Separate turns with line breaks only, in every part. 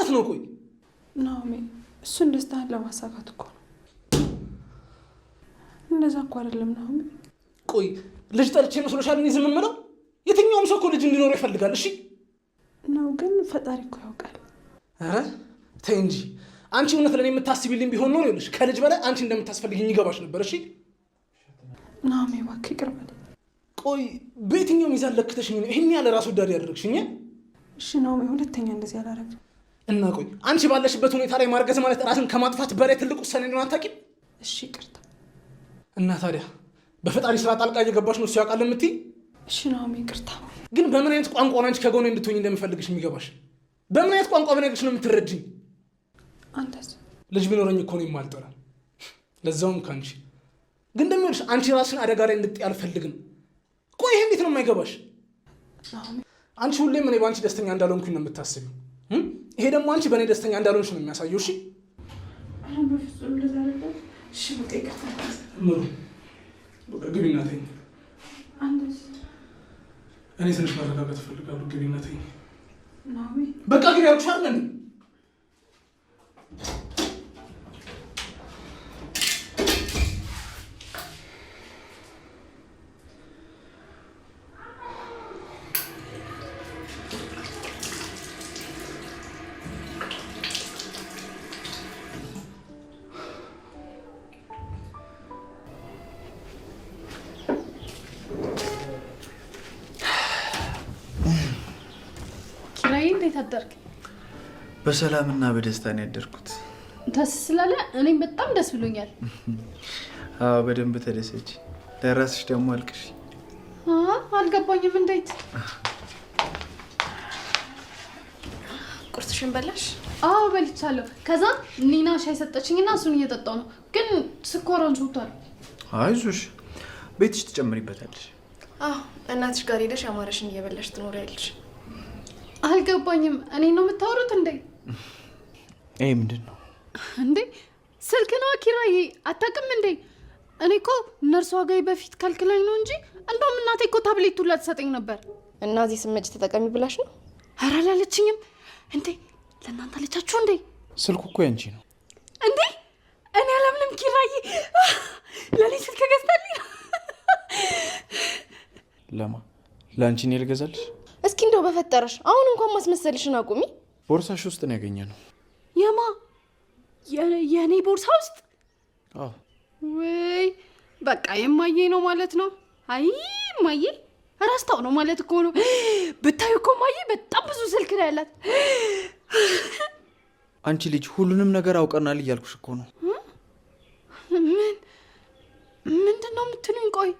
ማለት ነው? ቆይ
ናኦሚ እሱን ደስታህን ለማሳካት እኮ ነው። እንደዛ እኮ አይደለም ናኦሚ።
ቆይ ልጅ ጠልቼ መስሎሻል እኔ ዝም የምለው? የትኛውም ሰው እኮ ልጅ እንዲኖረው ይፈልጋል። እሺ
ነው ግን ፈጣሪ እኮ ያውቃል።
ኧረ ተይ እንጂ አንቺ እውነት ለኔ የምታስቢልኝ ቢሆን ኖር ይኸውልሽ ከልጅ በላይ አንቺ እንደምታስፈልጊኝ ይገባሽ ነበር። እሺ
ናኦሚ እባክህ ይቅር በለኝ።
ቆይ በየትኛው ሚዛን ለክተሽኝ ነው ይሄን ያለ ራስ ወዳድ ያደረግሽኝ?
እሺ ናኦሚ ሁለተኛ እንደዚህ አላደርግም።
እና ቆይ አንቺ ባለሽበት ሁኔታ ላይ ማርገዝ ማለት ራስን ከማጥፋት በላይ ትልቅ ውሳኔ ነው አታውቂም?
እሺ ይቅርታ።
እና ታዲያ በፈጣሪ ስራ ጣልቃ እየገባሽ ነው እሱ ያውቃል የምትይ?
እሺ ናኦሚ ይቅርታ።
ግን በምን አይነት ቋንቋ አንቺ ከጎኔ እንድትሆኝ እንደምፈልግሽ የሚገባሽ? በምን አይነት ቋንቋ በነገርሽ ነው የምትረጂኝ?
አንተስ?
ልጅ ቢኖረኝ እኮ ነው የማልጠራ ለዛውም ካንቺ። ግን ደግሞ ይኸውልሽ አንቺ ራስሽን አደጋ ላይ እንድትጥይ አልፈልግም። ቆይ ይሄ እንዴት ነው የማይገባሽ? አንቺ ሁሌም እኔ በአንቺ ደስተኛ እንዳልሆንኩኝ ነው የምታስቢው። ይሄ ደግሞ አንቺ በእኔ ደስተኛ እንዳልሆንሽ ነው የሚያሳየው። እሺ
በፍጹም እንደዛ አይደለም። እሺ በቃ ይቅርታ።
ግቢና ተኝ።
አንተስ?
እኔ ትንሽ ማረጋጋት እፈልጋለሁ። ግቢና ተኝ።
ናኦሚ
በቃ ግቢ ያልኩሽ አይደል?
እንዴት አደርክ?
በሰላምና በደስታ ነው ያደርኩት።
ደስ ስላለ እኔም በጣም ደስ ብሎኛል።
አዎ በደንብ ተደሰች። ለራስሽ ደግሞ አልቅሽ።
አልገባኝም። እንዴት?
ቁርስሽን በላሽ?
አዎ በልቻለሁ። ከዛ ኒና ሻይ ሰጠችኝና እሱን እየጠጣሁ ነው። ግን ስኳሩን ሶቷል።
አይዞሽ ቤትሽ ትጨምሪበታለሽ።
እናትሽ ጋር ሄደሽ አማረሽን እየበላሽ ትኖሪያለሽ።
አልገባኝም። እኔ ነው የምታወሩት እንዴ?
ይሄ ምንድን ነው
እንዴ? ስልክ ነው ኪራዬ። አታውቅም እንዴ? እኔ እኮ ነርሷ ጋር በፊት ከልክላኝ ነው እንጂ እንደውም እናቴ እኮ ታብሌት ሁላ ትሰጠኝ ነበር።
እና እዚህ ስመጭ ተጠቀሚ ብላሽ ነው?
ኧረ አላለችኝም። እንዴ ለእናንተ አለቻችሁ እንዴ?
ስልኩ እኮ ያንቺ ነው
እንዴ? እኔ አላምንም ኪራዬ። ለኔ ስልክ ገዝታልኝ ነው።
ለማ ለአንቺ ነው ልገዛልሽ?
እስኪ እንደው በፈጠረሽ አሁን እንኳን ማስመሰልሽን አቁሚ።
ቦርሳሽ ውስጥ ነው ያገኘነው።
የማ የኔ ቦርሳ ውስጥ?
አዎ።
ወይ በቃ የማዬ ነው ማለት ነው። አይ ማዬ ራስታው ነው ማለት እኮ ነው። ብታዩ እኮ ማዬ በጣም ብዙ ስልክ ነው ያላት።
አንቺ ልጅ ሁሉንም ነገር አውቀናል እያልኩሽ እኮ ነው።
ምንድነው የምትሉኝ? ቆይ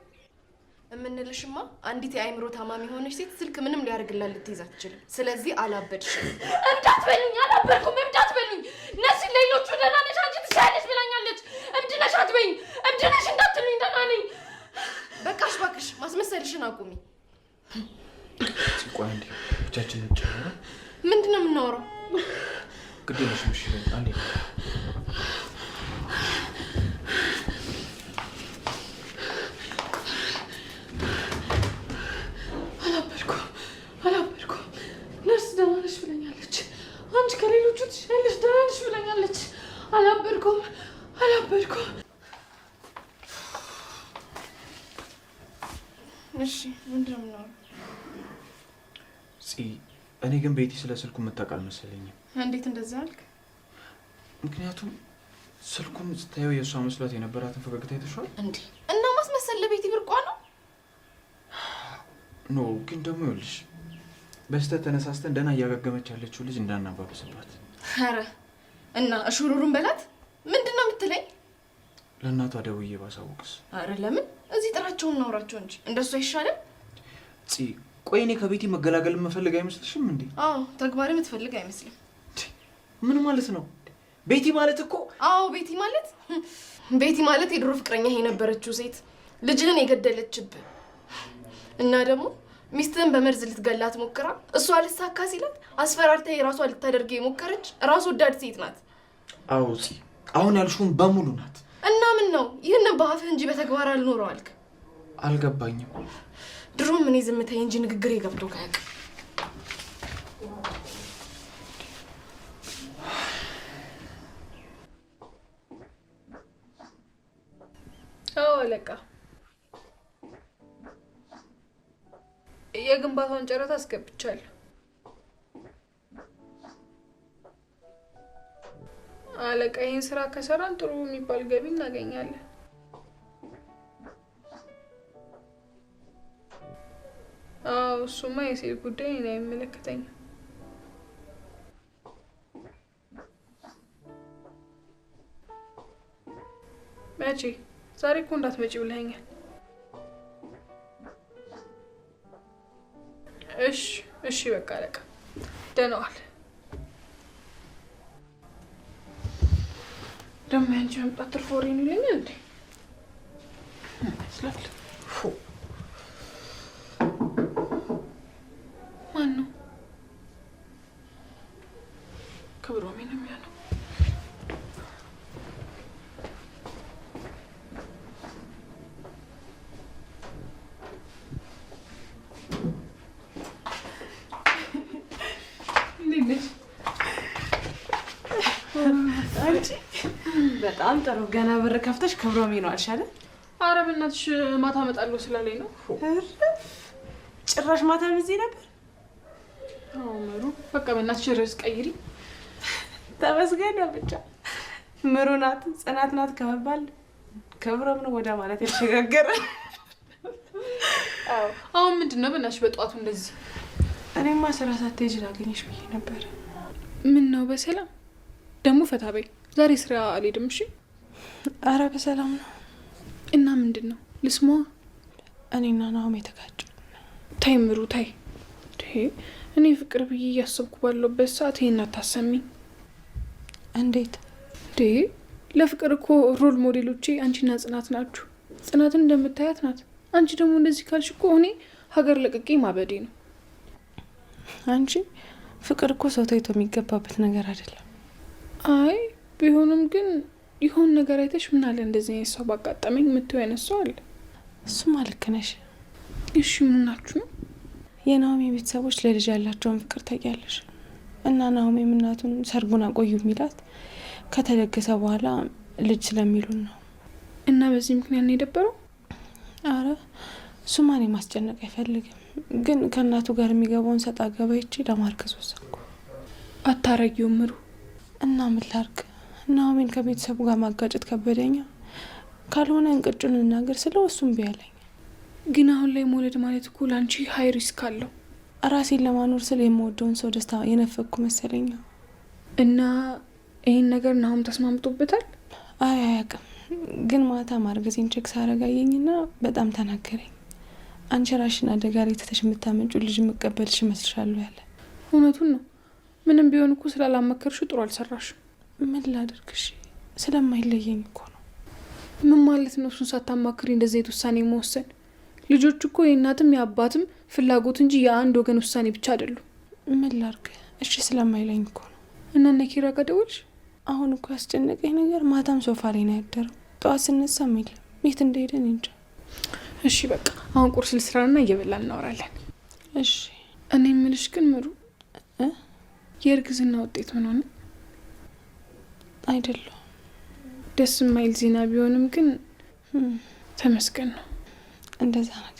እምንልሽማ አንዲት የአይምሮ ታማሚ ሆነሽ ሴት ስልክ ምንም ሊያደርግላት ልትይዝ አትችልም። ስለዚህ አላበድሽም።
እንዳትበሉኝ። አላበድኩም። እንዳትበሉኝ። ነሲ ሌሎቹ ደህና ነሽ አንቺ ትሻለሽ ብላኛለች። እብድ ነሽ አትበይኝ። እብድ ነሽ እንዳትሉኝ። ደህና ነኝ።
በቃሽ እባክሽ ማስመሰልሽን አቁሚ።
ቆይ አንዴ ብቻችንን እንጨምራ።
ምንድነው የምናወራው?
ግዴለሽ ምሽ አንዴ
አላበድኩም። ነርስ ደህና ነሽ ብላኛለች። አንቺ ከሌሎቹ ትሻለሽ ደህና ነሽ ብላኛለች። አላበድኩም።
እሺ ምንድነው የምናወራው?
እኔ ግን ቤቲ ስለ ስልኩ የምታውቅ አልመሰለኝም።
እንዴት እንደዛ አልክ?
ምክንያቱም ስልኩን ስታየው የእሷ መስሏት የነበራትን ፈገግታ አይተሽዋል
እንዴ? እና ማስመሰል ለቤቲ ብርቋ ነው?
ኖ ግን ደግሞ ይኸውልሽ በስተት ተነሳስተን ደህና እያገገመች ያለችው ልጅ እንዳናባብስባት።
ኧረ እና እሹሩሩን በላት። ምንድነው የምትለኝ?
ለእናቷ ደውዬ ባሳውቅስ?
ኧረ ለምን? እዚህ ጥራቸውን እናውራቸው እንጂ እንደሱ አይሻልም?
ቆይ እኔ ከቤቲ መገላገል የምፈልግ አይመስልሽም እንዴ?
አዎ ተግባር የምትፈልግ አይመስልም።
ምን ማለት ነው? ቤቲ ማለት እኮ
ቤቲ ማለት የድሮ ፍቅረኛ የነበረችው ሴት ልጅህን የገደለችብህ እና ደግሞ ሚስትህን በመርዝ ልትገላት ሞክራ እሷ አልሳካ ሲላት አስፈራርታ የራሷ ልታደርግ የሞከረች ራስ ወዳድ ሴት ናት።
አዎ አሁን ያልሽውን በሙሉ ናት።
እና ምን ነው ይህንን በአፍህ እንጂ በተግባር አልኖረው አልክ?
አልገባኝም።
ድሮም እኔ ዝምታዬ እንጂ ንግግሬ ገብቶ ካያውቅ
አለቃ። የግንባታውን ጨረታ አስገብቻለሁ። አለቃ ይህን ስራ ከሰራን ጥሩ የሚባል ገቢ እናገኛለን። አዎ እሱማ የሴት ጉዳይ እኔን አይመለከተኝም። መቼ? ዛሬ እኮ እንዳትመጪ ብለኸኛል። እሺ በቃ አለቃ፣ ደህና ዋል። ደግሞ ያንቺ መምጣት ትርፍ ወሬ ነው ይለኛል እንዴ? ይመስላል። ማን ነው? ክብሮሜ ነው የሚሆነው።
በጣም ጥሩ። ገና ብር ከፍተሽ ክብሮሜ ነው አልሽ አይደል?
ኧረ በእናትሽ ማታ እመጣለሁ ስላለኝ ነው።
ጭራሽ ማታ እዚህ ነበር?
አዎ ምሩ፣ በቃ በእናትሽ ርዕስ ቀይሪ።
ተመስገን ነው ብቻ። ምሩ ናት ጽናት ናት ከመባል ክብሮም ነው ወደ ማለት የተሸጋገረ።
አዎ አሁን ምንድን ነው በእናትሽ በጠዋቱ እንደዚህ?
እኔማ ስራ ሳትሄጂ ላገኝሽ ብዬ ነበር።
ምን ነው በሰላም ደግሞ ፈታ በይ። ዛሬ ስራ አልሄድም። እሺ።
አረ በሰላም ነው።
እና ምንድን ነው ልስማ?
እኔና ናሆም የተጋጩ።
ታይ ምሩ ታይ። እኔ ፍቅር ብዬ እያሰብኩ ባለሁበት ሰዓት ይሄን አታሰሚኝ።
እንዴት?
ለፍቅር እኮ ሮል ሞዴሎቼ አንቺና ጽናት ናችሁ። ጽናትን እንደምታያት ናት። አንቺ ደግሞ እንደዚህ ካልሽ እኮ እኔ ሀገር ለቅቄ ማበዴ ነው።
አንቺ ፍቅር እኮ ሰው ታይቶ የሚገባበት ነገር አይደለም።
አይ ቢሆንም ግን ይሆን ነገር አይተሽ ምን አለ እንደዚህ አይነት ሰው ባጋጠመኝ የምትይው አይነት ሰው አለ።
እሱማ ልክ ነሽ።
እሺ ምን ናችሁ ነው?
የናሆሜ ቤተሰቦች ለልጅ ያላቸውን ፍቅር ታውቂያለሽ። እና ናሆሜም እናቱን ሰርጉን አቆዩ የሚላት ከተለገሰ በኋላ ልጅ ስለሚሉን ነው።
እና በዚህ ምክንያት ነው የደበረው?
አረ እሱማ እኔ ማስጨነቅ አይፈልግም። ግን ከእናቱ ጋር የሚገባውን ሰጣ ገባ ይቺ ለማርከዝ ወሰንኩ።
አታረጊውም ምሩ።
እና ምን ላድርግ? ናሆሜን ከቤተሰቡ ጋር ማጋጨት ከበደኛ። ካልሆነ እንቅጩን እናገር ስለው እሱም ቢያለኝ።
ግን አሁን ላይ መውለድ ማለት እኮ ለአንቺ ሀይ ሪስክ አለው።
ራሴን ለማኖር ስል የምወደውን ሰው ደስታ የነፈኩ መሰለኛ።
እና ይህን ነገር ናሆም ተስማምቶበታል?
አይ አያውቅም። ግን ማታ ማርገዜን ቼክ ሳረጋየኝና በጣም ተናገረኝ። አንቺ ራሽን አደጋ ላይ ትተሽ የምታመጩ ልጅ የምቀበልሽ ይመስልሻለሁ ያለ።
እውነቱን ነው። ምንም ቢሆን እኮ ስላላመከርሽ ጥሩ አልሰራሽም።
ምን ላደርግሽ? ስለማይለየኝ እኮ ነው።
ምን ማለት ነው? እሱን ሳታማክሪ እንደዚህ አይነት ውሳኔ መወሰን? ልጆች እኮ የእናትም የአባትም ፍላጎት እንጂ የአንድ ወገን ውሳኔ ብቻ አይደሉም።
ምን ላድርግ? እሺ ስለማይለኝ እኮ ነው።
እና እነ ኪራ ጋር ደወልሽ?
አሁን እኮ ያስጨነቀኝ ነገር ማታም ሶፋ ላይ ነው ያደረው። ጠዋት ስነሳም የለም። የት እንደሄደን እንጃ።
እሺ በቃ አሁን ቁርስ ልስራና እየበላን እናወራለን።
እሺ።
እኔ የምልሽ ግን ምሩ የእርግዝና ውጤት ምን ሆነ?
አይደለም
ደስ የማይል ዜና ቢሆንም ግን ተመስገን ነው።
እንደዛ ነው።